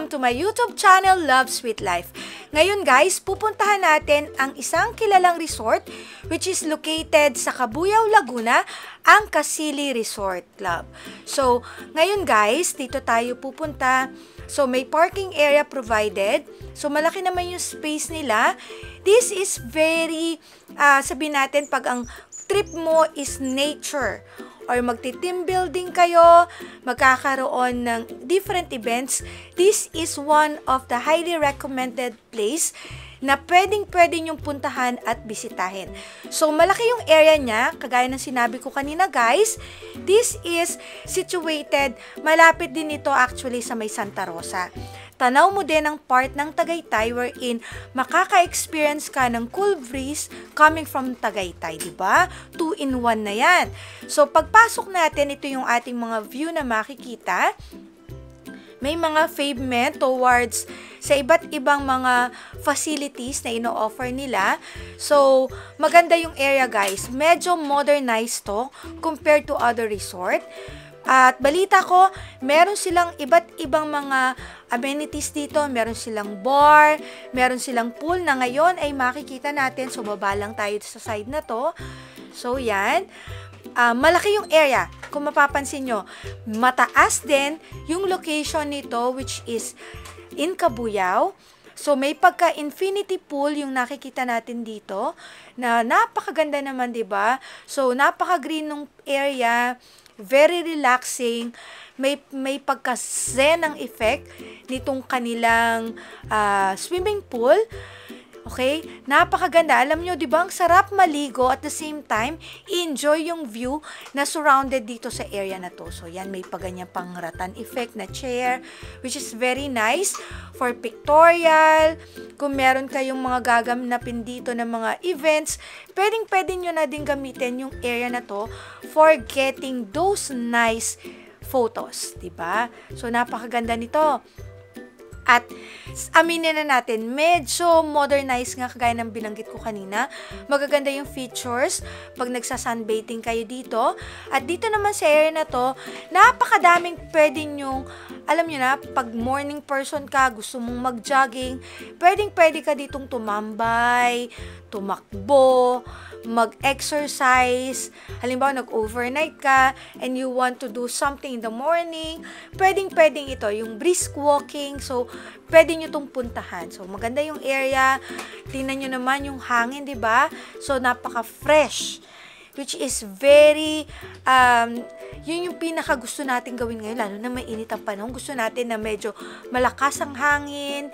Welcome to my YouTube channel, Love Sweet Life. Ngayon guys, pupuntahan natin ang isang kilalang resort which is located sa Cabuyao, Laguna, ang Kasili Resort Club. So, ngayon guys, dito tayo pupunta. So, may parking area provided. So, malaki naman yung space nila. This is very, sabihin natin, pag ang trip mo is nature or magti-team building kayo, magkakaroon ng different events, this is one of the highly recommended place na pwedeng-pwede nyong puntahan at bisitahin. So, malaki yung area niya, kagaya ng sinabi ko kanina guys. This is situated, malapit din ito actually sa may Santa Rosa. Tanaw mo din ang part ng Tagaytay wherein makaka-experience ka ng cool breeze coming from Tagaytay, di ba? 2-in-1 na yan. So, pagpasok natin, ito yung ating mga view na makikita. May mga pavement towards sa iba't ibang mga facilities na ino-offer nila. So, maganda yung area guys. Medyo modernized to compared to other resort. At balita ko, meron silang iba't ibang mga amenities dito. Meron silang bar, meron silang pool na ngayon ay makikita natin. So, baba lang tayo sa side na to. So, yan. Malaki yung area. Kung mapapansin nyo, mataas din yung location nito which is in Cabuyao. So, may pagka-infinity pool yung nakikita natin dito na napakaganda naman, 'di ba? So, napaka-green ng area, very relaxing. May pagka-zen ng effect nitong kanilang swimming pool. Okay? Napakaganda. Alam nyo, di ba, ang sarap maligo at the same time, enjoy yung view na surrounded dito sa area na to. So, yan, may paganyang pang rattan effect na chair, which is very nice for pictorial. Kung meron kayong mga gaganapin dito ng mga events, pwedeng-pwede nyo na din gamitin yung area na to for getting those nice photos. Diba? So, napakaganda nito. At aminin na natin, medyo modernized nga kagaya ng binanggit ko kanina. Magaganda yung features pag nagsa-sunbathing kayo dito. At dito naman sa area na to, napakadaming pwede nyong, alam nyo na, pag morning person ka, gusto mong mag-jogging, pwede ka ditong tumambay, tumakbo, mag-exercise. Halimbawa, nag-overnight ka and you want to do something in the morning, pwedeng ito, yung brisk walking. So, pwede nyo itong puntahan. So, maganda yung area. Tingnan nyo naman yung hangin, di ba? So, napaka-fresh. Which is very, yun yung pinaka gusto natin gawin ngayon, lalo na mainit ang panahon. Gusto natin na medyo malakas ang hangin,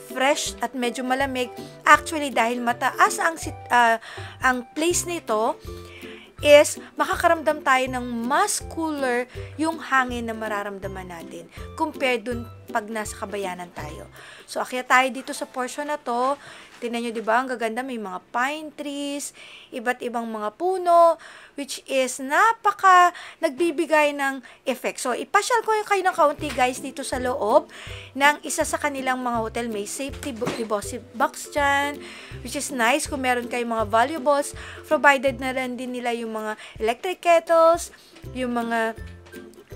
fresh at medyo malamig. Actually, dahil mataas ang place nito, is makakaramdam tayo ng mas cooler yung hangin na mararamdaman natin compared dun pag nasa kabayanan tayo. So, akyat tayo dito sa portion na to. Tingnan nyo, diba? Ang gaganda, may mga pine trees, iba't ibang mga puno, which is nagbibigay ng effect. So, ipasyal ko kayo ng kaunti, guys, dito sa loob ng isa sa kanilang mga hotel. May safety deposit box dyan, which is nice. Kung meron kayong mga valuables, provided na rin din nila yung mga electric kettles, yung mga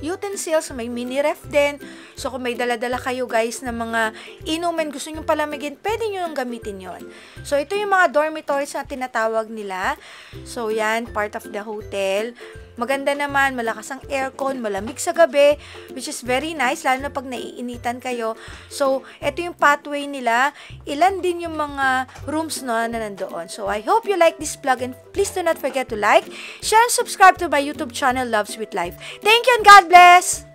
utensils, may mini ref din. So, kung may dala-dala kayo guys na mga inumin, gusto nyo palamigin, pwede nyo yung gamitin yon. So, ito yung mga dormitories na tinatawag nila. So, yan, part of the hotel. Maganda naman, malakas ang aircon, malamig sa gabi, which is very nice, lalo na pag naiinitan kayo. So, ito yung pathway nila. Ilan din yung mga rooms na nandoon. So, I hope you like this vlog and please do not forget to like, share, and subscribe to my YouTube channel, Love Sweet Life. Thank you and God bless!